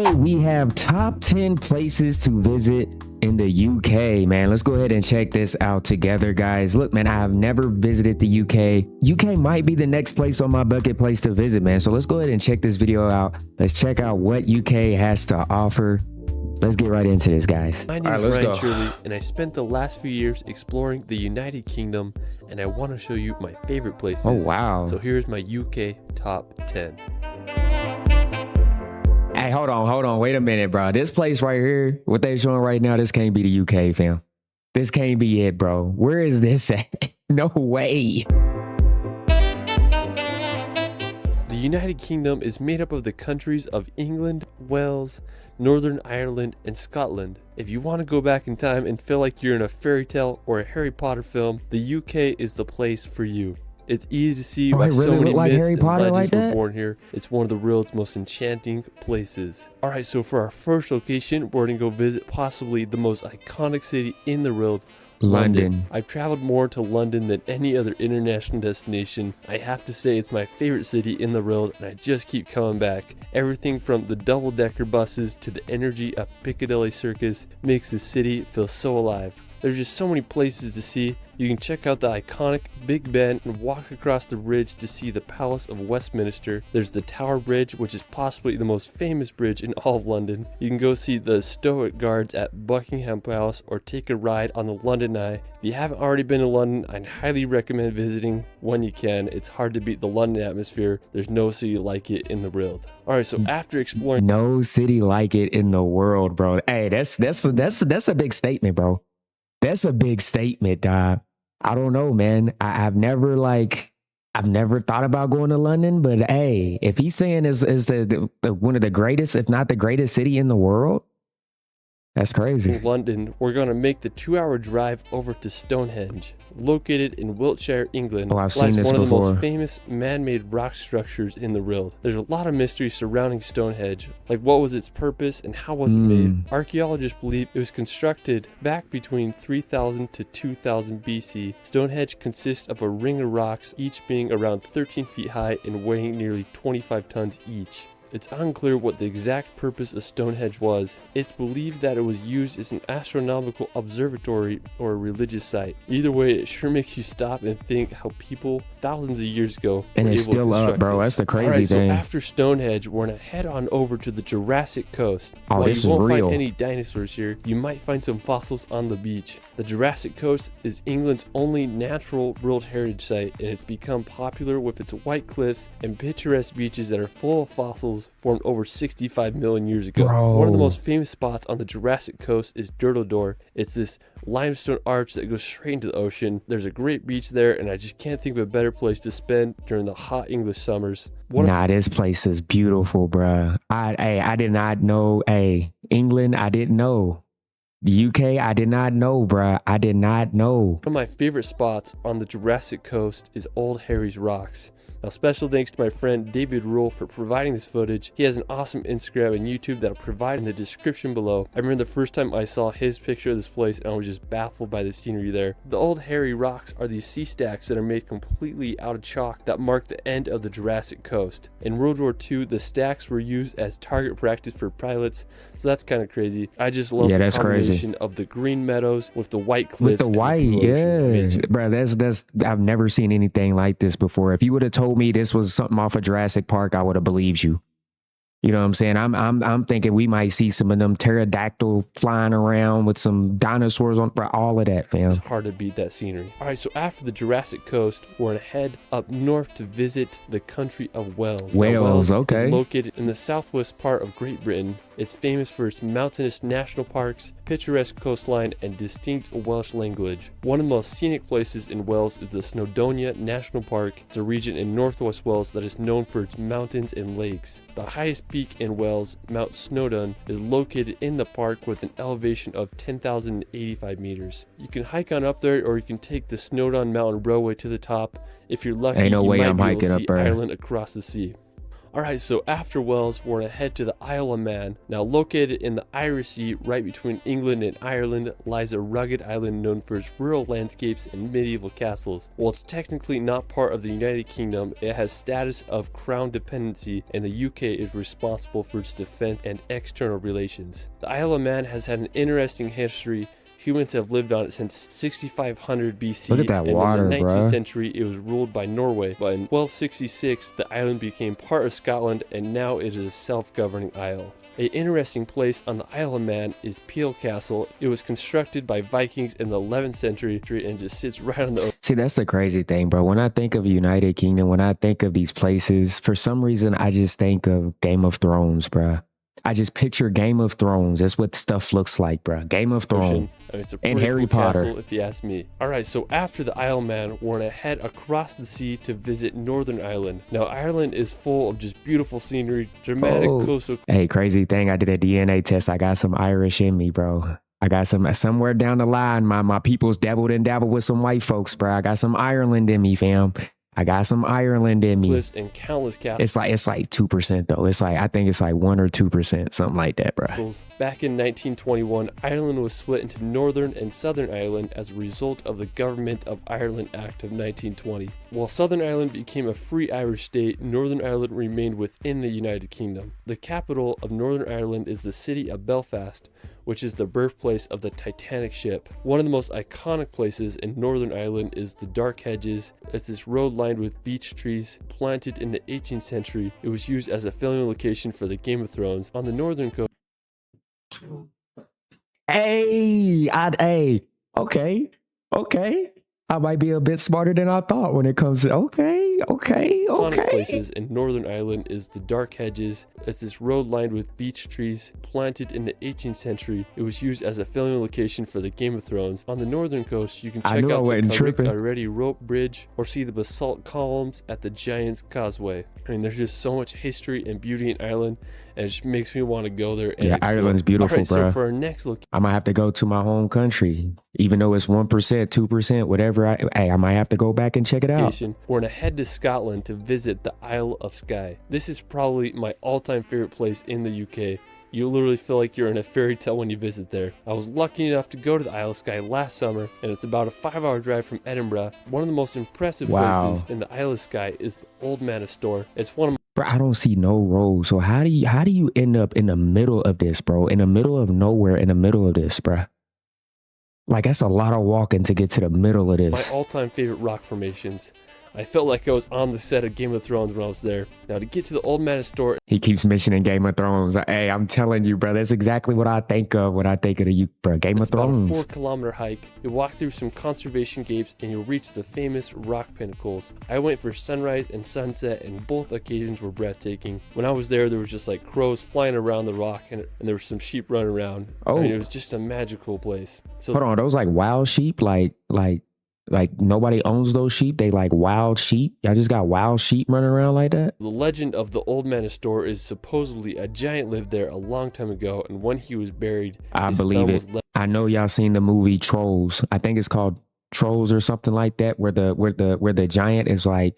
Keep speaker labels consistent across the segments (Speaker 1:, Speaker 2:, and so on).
Speaker 1: We have top 10 places to visit in the UK, man. Let's go ahead and check this out together, guys. Look, man, I have never visited the UK. UK might be the next place on my bucket place to visit, man. So let's go ahead and check this video out. Let's check out what UK has to offer. Let's get right into this, guys.
Speaker 2: My name is Ryan Shirley, and I spent the last few years exploring the United Kingdom, and I want to show you my favorite places.
Speaker 1: Oh, wow.
Speaker 2: So here's my UK top 10.
Speaker 1: Hey, hold on. Wait a minute, bro. This place right here, what they showing right now, this can't be the UK, fam. This can't be it, bro. Where is this at? No way.
Speaker 2: The United Kingdom is made up of the countries of England, Wales, Northern Ireland, and Scotland. If you want to go back in time and feel like you're in a fairy tale or a Harry Potter film, the UK is the place for you. It's easy to see why so many myths and legends were born here. It's one of the world's most enchanting places. Alright, so for our first location, we're going to go visit possibly the most iconic city in the world, London. I've traveled more to London than any other international destination. I have to say it's my favorite city in the world, and I just keep coming back. Everything from the double-decker buses to the energy of Piccadilly Circus makes the city feel so alive. There's just so many places to see. You can check out the iconic Big Ben and walk across the bridge to see the Palace of Westminster. There's the Tower Bridge, which is possibly the most famous bridge in all of London. You can go see the Stoic Guards at Buckingham Palace or take a ride on the London Eye. If you haven't already been to London, I'd highly recommend visiting when you can. It's hard to beat the London atmosphere. There's no city like it in the world. Alright, so after exploring...
Speaker 1: No city like it in the world, bro. Hey, that's a big statement, bro. That's a big statement, dog. I don't know, man. I've never thought about going to London, but hey, if he's saying is the one of the greatest, if not the greatest city in the world, that's crazy.
Speaker 2: In London, we're going to make the 2-hour drive over to Stonehenge, located in Wiltshire, England.
Speaker 1: Oh, I've seen this
Speaker 2: one
Speaker 1: before.
Speaker 2: of the most famous man-made rock structures in the world. There's a lot of mystery surrounding Stonehenge, like what was its purpose and how was it made. Archaeologists believe it was constructed back between 3000 to 2000 BC. Stonehenge consists of a ring of rocks, each being around 13 feet high and weighing nearly 25 tons each. It's unclear what the exact purpose of Stonehenge was. It's believed that it was used as an astronomical observatory or a religious site. Either way, it sure makes you stop and think how people thousands of years ago
Speaker 1: and it's still up, bro. That's the crazy thing.
Speaker 2: So after Stonehenge, we're gonna head on over to the Jurassic Coast.
Speaker 1: Oh,
Speaker 2: While
Speaker 1: this
Speaker 2: you
Speaker 1: is
Speaker 2: won't
Speaker 1: real.
Speaker 2: find any dinosaurs here, you might find some fossils on the beach. The Jurassic Coast is England's only natural World Heritage Site, and it's become popular with its white cliffs and picturesque beaches that are full of fossils formed over 65 million years ago.
Speaker 1: Bro.
Speaker 2: One of the most famous spots on the Jurassic Coast is Door. It's this limestone arch that goes straight into the ocean. There's a great beach there, and I just can't think of a better place to spend during the hot English summers.
Speaker 1: This place is beautiful, bro. I did not know. England, I didn't know. The UK, I did not know, bruh. I did not know.
Speaker 2: One of my favorite spots on the Jurassic Coast is Old Harry's Rocks. Now, special thanks to my friend David Rule for providing this footage. He has an awesome Instagram and YouTube that I'll provide in the description below. I remember the first time I saw his picture of this place and I was just baffled by the scenery there. The Old Harry Rocks are these sea stacks that are made completely out of chalk that mark the end of the Jurassic Coast. In World War II, the stacks were used as target practice for pilots, so that's kind of crazy. I just love the combination of the green meadows with the white cliffs.
Speaker 1: With the white, yeah. Bro, that's I've never seen anything like this before. If you would have told me this was something off of Jurassic Park, I would have believed you. You know what I'm saying? I'm thinking we might see some of them pterodactyl flying around with some dinosaurs on, bro, all of that, fam.
Speaker 2: It's hard to beat that scenery. All right, so after the Jurassic Coast, we're gonna head up north to visit the country of Wales.
Speaker 1: Wales, okay.
Speaker 2: Is located in the southwest part of Great Britain. It's famous for its mountainous national parks, picturesque coastline, and distinct Welsh language. One of the most scenic places in Wales is the Snowdonia National Park. It's a region in northwest Wales that is known for its mountains and lakes. The highest peak in Wales, Mount Snowdon, is located in the park with an elevation of 10,085 meters. You can hike on up there, or you can take the Snowdon Mountain Railway to the top. If you're lucky,
Speaker 1: Ain't no way
Speaker 2: you might
Speaker 1: I'm
Speaker 2: be able
Speaker 1: hiking
Speaker 2: to
Speaker 1: up
Speaker 2: see
Speaker 1: there.
Speaker 2: Ireland across the sea. Alright, so after Wales, we're gonna head to the Isle of Man. Now, located in the Irish Sea, right between England and Ireland, lies a rugged island known for its rural landscapes and medieval castles. While it's technically not part of the United Kingdom, it has status of crown dependency, and the UK is responsible for its defense and external relations. The Isle of Man has had an interesting history. Humans have lived on it since 6500 BC.
Speaker 1: Look at that water,
Speaker 2: in the 19th
Speaker 1: bruh.
Speaker 2: century, it was ruled by Norway. But in 1266, the island became part of Scotland, and now it is a self-governing isle. An interesting place on the Isle of Man is Peel Castle. It was constructed by Vikings in the 11th century and just sits right on the ocean.
Speaker 1: See, that's the crazy thing, bro. When I think of United Kingdom, when I think of these places, for some reason, I just think of Game of Thrones, bro. I just picture Game of Thrones. That's what stuff looks like, bro. Game of Thrones.
Speaker 2: I mean, it's a
Speaker 1: And
Speaker 2: pretty
Speaker 1: Harry
Speaker 2: cool
Speaker 1: Potter.
Speaker 2: castle, if you ask me. Alright, so after the Isle of Man, we're gonna head across the sea to visit Northern Ireland. Now, Ireland is full of just beautiful scenery, dramatic coastal.
Speaker 1: Hey, crazy thing. I did a DNA test. I got some Irish in me, bro. I got somewhere down the line. My people's dabbled with some white folks, bro. I got some Ireland in me, fam. I got some Ireland in me.
Speaker 2: Cliffs and countless castles.
Speaker 1: It's like 2% though. I think it's like 1 or 2%, something like that, bro.
Speaker 2: Back in 1921, Ireland was split into Northern and Southern Ireland as a result of the Government of Ireland Act of 1920. While Southern Ireland became a free Irish state, Northern Ireland remained within the United Kingdom. The capital of Northern Ireland is the city of Belfast, which is the birthplace of the Titanic ship. One of the most iconic places in Northern Ireland is the Dark Hedges. It's this road lined with beech trees. Planted in the 18th century, it was used as a filming location for the Game of Thrones. On the northern coast,
Speaker 1: Okay. I might be a bit smarter than I thought when it comes to
Speaker 2: iconic places in Northern Ireland is the Dark Hedges. It's this road lined with beech trees. Planted in the 18th century, it was used as a filming location for the Game of Thrones. On the northern coast, you can check out the Carrick Already Rope Bridge or see the basalt columns at the Giant's Causeway. I mean, there's just so much history and beauty in Ireland, and it just makes me want to go there. And
Speaker 1: Ireland's beautiful,
Speaker 2: right,
Speaker 1: bro.
Speaker 2: So for our next look,
Speaker 1: I might have to go to my home country, even though it's 1%, 2%, whatever. I might have to go back and check it out.
Speaker 2: we're gonna head to Scotland to visit the Isle of Skye. This is probably my all-time favorite place in the UK. You literally feel like you're in a fairy tale when you visit there. I was lucky enough to go to the Isle of Skye last summer, and it's about a 5-hour drive from Edinburgh. One of the most impressive places in the Isle of Skye is the Old Manor Store. It's one of
Speaker 1: Bro, I don't see no road. So how do you end up in the middle of this, bro? In the middle of nowhere, in the middle of this, bro? Like, that's a lot of walking to get to the middle of this.
Speaker 2: my all-time favorite rock formations. I felt like I was on the set of Game of Thrones when I was there. Now, to get to the Old Manor Store,
Speaker 1: He keeps mentioning Game of Thrones. Hey, I'm telling you, bro, that's exactly what I think of when I think of the bro, Game of
Speaker 2: it's about a
Speaker 1: Thrones.
Speaker 2: 4-kilometer hike. You walk through some conservation gates and you'll reach the famous rock pinnacles. I went for sunrise and sunset, and both occasions were breathtaking. When I was there was just like crows flying around the rock, and there were some sheep running around. I mean, it was just a magical place. So
Speaker 1: hold on, those like wild sheep, like nobody owns those sheep. They like wild sheep. Y'all just got wild sheep running around like that.
Speaker 2: the legend of the Old Manor Store is supposedly a giant lived there a long time ago, and when he was buried,
Speaker 1: I
Speaker 2: his
Speaker 1: believe
Speaker 2: thumb
Speaker 1: it.
Speaker 2: was left.
Speaker 1: I know y'all seen the movie Trolls. I think it's called Trolls or something like that, where the giant is like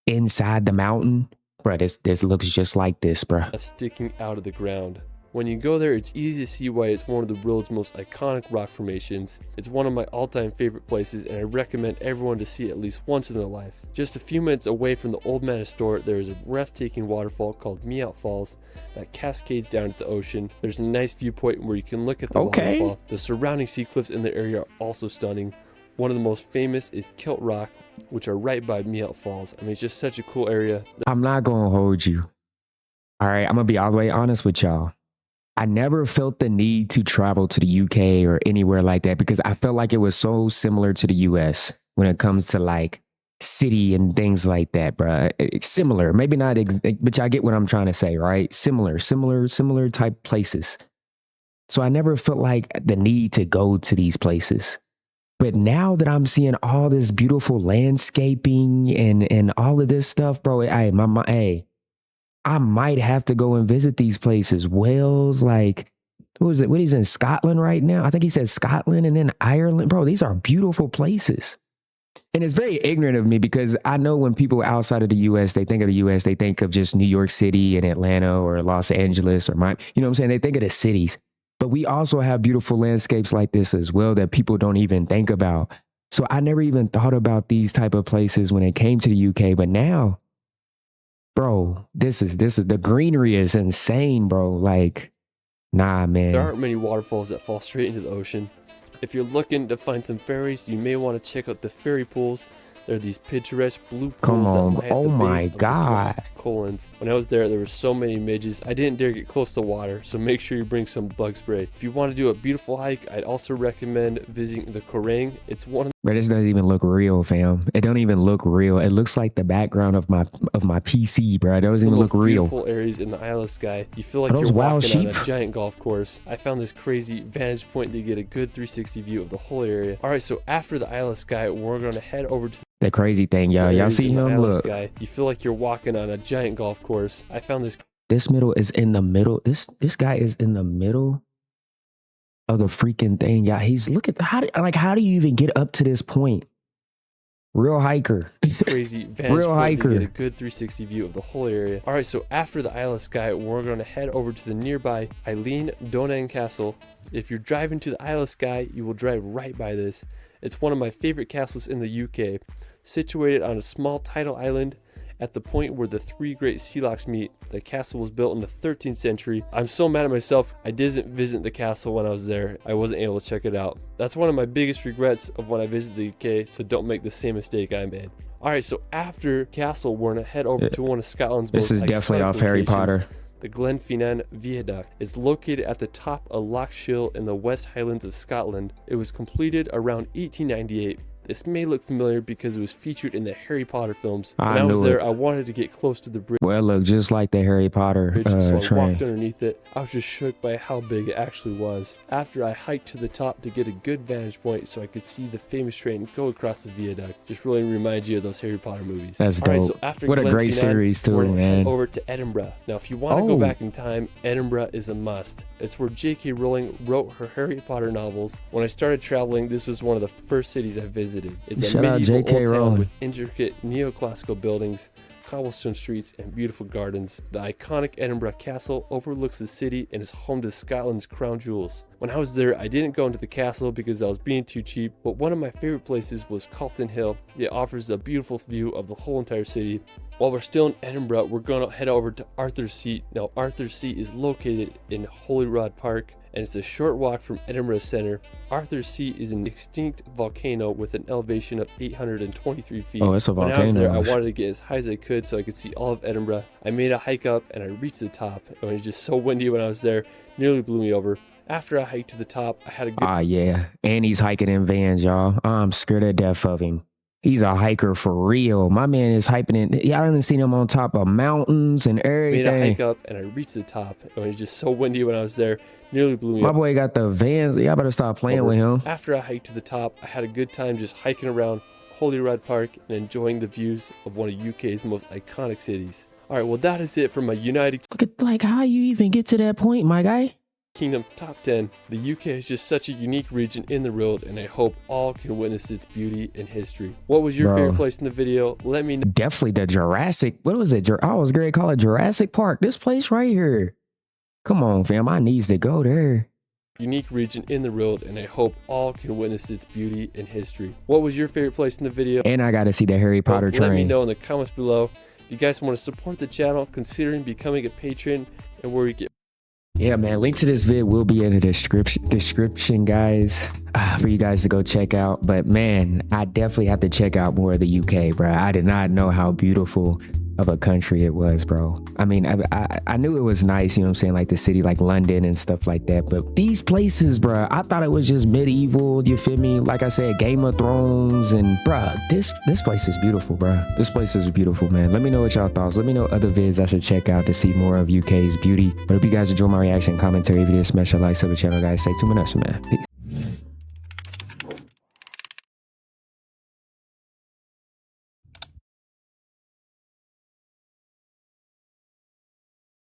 Speaker 1: inside the mountain. Bro, this looks just like this, bro.
Speaker 2: Sticking out of the ground. When you go there, it's easy to see why it's one of the world's most iconic rock formations. It's one of my all-time favorite places, and I recommend everyone to see it at least once in their life. Just a few minutes away from the Old Manor Store, there is a breathtaking waterfall called Meout Falls that cascades down to the ocean. There's a nice viewpoint where you can look at the waterfall. The surrounding sea cliffs in the area are also stunning. One of the most famous is Kilt Rock, which are right by Meout Falls. I mean, it's just such a cool area.
Speaker 1: I'm not gonna hold you. All right, I'm gonna be all the way honest with y'all. I never felt the need to travel to the UK or anywhere like that because I felt like it was so similar to the US when it comes to like city and things like that, bro. It's similar, maybe not, but y'all get what I'm trying to say, right? Similar type places. So I never felt like the need to go to these places. But now that I'm seeing all this beautiful landscaping and all of this stuff, bro, I might have to go and visit these places. Wales, like, what is it? What, he's in Scotland right now? I think he said Scotland and then Ireland. Bro, these are beautiful places. And it's very ignorant of me because I know when people outside of the US, they think of the US, they think of just New York City and Atlanta or Los Angeles or you know what I'm saying? They think of the cities. But we also have beautiful landscapes like this as well that people don't even think about. So I never even thought about these type of places when it came to the UK. But now, bro, this is the greenery is insane, bro. Like, nah, man.
Speaker 2: There aren't many waterfalls that fall straight into the ocean. If you're looking to find some ferries, you may want to check out the ferry pools. There are these picturesque blue pools
Speaker 1: Come on.
Speaker 2: that lie at
Speaker 1: Oh
Speaker 2: the
Speaker 1: my
Speaker 2: base of the
Speaker 1: God.
Speaker 2: colons. When I was there were so many midges, I didn't dare get close to water, so make sure you bring some bug spray. If you want to do a beautiful hike, I'd also recommend visiting the Korang. It's one of
Speaker 1: Bro, this doesn't even look real, fam. It don't even look real. It looks like the background of my PC, bro. It doesn't even look real.
Speaker 2: beautiful areas in the Isle of Skye. You feel like
Speaker 1: Are those
Speaker 2: you're
Speaker 1: wild
Speaker 2: walking on
Speaker 1: sheep?
Speaker 2: a giant golf course. I found this crazy vantage point to get a good 360 view of the whole area. All right, so after the Isle of Skye, we're going to head over to
Speaker 1: The crazy thing, y'all. Y'all see him? Look.
Speaker 2: You feel like you're walking on a giant golf course. I found this
Speaker 1: This middle is in the middle. This guy is in the middle of the freaking thing. Yeah, he's look at how do you even get up to this point? Real hiker.
Speaker 2: crazy vantage
Speaker 1: Real
Speaker 2: point
Speaker 1: hiker.
Speaker 2: to get a good 360 view of the whole area. All right, so after the Isle of Skye, we're going to head over to the nearby Eileen Donan Castle. If you're driving to the Isle of Skye, you will drive right by this. It's one of my favorite castles in the UK, situated on a small tidal island at the point where the three great sea locks meet. The castle was built in the 13th century. I'm so mad at myself. I didn't visit the castle when I was there. I wasn't able to check it out. That's one of my biggest regrets of when I visited the UK, so don't make the same mistake I made. All right, so after castle, we're gonna head over to one of Scotland's most
Speaker 1: This is definitely
Speaker 2: iconic
Speaker 1: off Harry
Speaker 2: locations,
Speaker 1: Potter.
Speaker 2: the Glenfinnan Viaduct. It's located at the top of Loch Shiel in the West Highlands of Scotland. It was completed around 1898. This may look familiar because it was featured in the Harry Potter films. When I was there, I wanted to get close to the bridge.
Speaker 1: Well, it looked just like the Harry Potter
Speaker 2: So I
Speaker 1: train.
Speaker 2: walked underneath it. I was just shook by how big it actually was. After I hiked to the top to get a good vantage point so I could see the famous train go across the viaduct. Just really reminds you of those Harry Potter movies.
Speaker 1: That's
Speaker 2: All right,
Speaker 1: dope.
Speaker 2: so after
Speaker 1: What a great
Speaker 2: Glenfinnan,
Speaker 1: series too,
Speaker 2: we're gonna head
Speaker 1: man.
Speaker 2: over to Edinburgh. Now, if you want to go
Speaker 1: Oh.
Speaker 2: back in time, Edinburgh is a must. It's where J.K. Rowling wrote her Harry Potter novels. When I started traveling, this was one of the first cities I visited. It's a
Speaker 1: Shout out
Speaker 2: medieval
Speaker 1: J.K.
Speaker 2: old town
Speaker 1: Rowling.
Speaker 2: with intricate neoclassical buildings, cobblestone streets, and beautiful gardens. The iconic Edinburgh Castle overlooks the city and is home to Scotland's crown jewels. When I was there, I didn't go into the castle because I was being too cheap, but one of my favorite places was Calton Hill. It offers a beautiful view of the whole entire city. While we're still in Edinburgh, we're going to head over to Arthur's Seat. Now, Arthur's Seat is located in Holyrood Park, and it's a short walk from Edinburgh Center. Arthur's Seat is an extinct volcano with an elevation of 823 feet.
Speaker 1: Oh, it's a
Speaker 2: When I was there, I
Speaker 1: volcano.
Speaker 2: wanted to get as high as I could so I could see all of Edinburgh. I made a hike up and I reached the top. It was just so windy when I was there, nearly blew me over. After I hiked to the top, I had a good
Speaker 1: Ah, yeah. And he's hiking in vans, y'all. I'm scared to death of him. He's a hiker for real. My man is hyping in. Y'all haven't seen him on top of mountains and
Speaker 2: made
Speaker 1: everything.
Speaker 2: a hike up and I reached the top. It was just so windy when I was there, nearly blew me
Speaker 1: My
Speaker 2: up.
Speaker 1: boy got the vans. Y'all better stop playing with him.
Speaker 2: After I hiked to the top, I had a good time just hiking around Holyrood Park and enjoying the views of one of UK's most iconic cities. All right, well, that is it for my United
Speaker 1: Look at like how you even get to that point, my guy.
Speaker 2: Kingdom Top 10. The UK is just such a unique region in the world, and I hope all can witness its beauty and history. What was your
Speaker 1: Bro.
Speaker 2: favorite place in the video? Let me know.
Speaker 1: Definitely the Jurassic. What was it? I was going to call it Jurassic Park. This place right here. Come on, fam. I needs to go there.
Speaker 2: Unique region in the world, and I hope all can witness its beauty and history. What was your favorite place in the video?
Speaker 1: And I got to see the Harry Potter
Speaker 2: Let me
Speaker 1: train.
Speaker 2: know in the comments below. If you guys want to support the channel, considering becoming a patron and where you get
Speaker 1: Yeah, man. Link to this vid will be in the description, guys, for you guys to go check out. But man, I definitely have to check out more of the UK, bro. I did not know how beautiful of a country it was, bro. I mean, I knew it was nice, you know what I'm saying, like the city, like London and stuff like that. But these places, bro, I thought it was just medieval. You feel me? Like I said, Game of Thrones, and bro, this place is beautiful, bro. This place is beautiful, man. Let me know what y'all thoughts. Let me know other vids I should check out to see more of UK's beauty. But if you guys enjoy my reaction, commentary, video, smash a like, sub the channel, guys. Stay tuned with us, man. Peace.